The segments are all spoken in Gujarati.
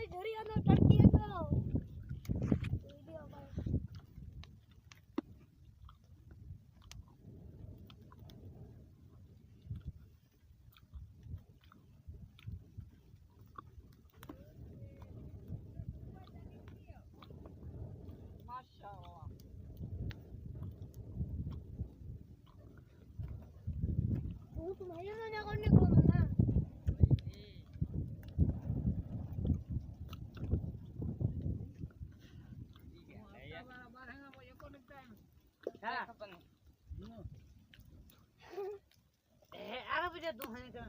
મારી ઢરિયાનો ટટકી હતો વિડિયો ભાઈ માશાઅલ્લાહ હું તો ભાઈઓ ના કોને કોમ ના હા એ આરો બીજે તું હે તો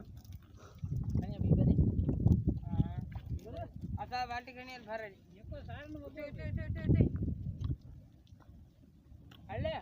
કને બી બરે હા આકા વાટી ગણીલ ભરે एको સાર નો ઉઠે હાલે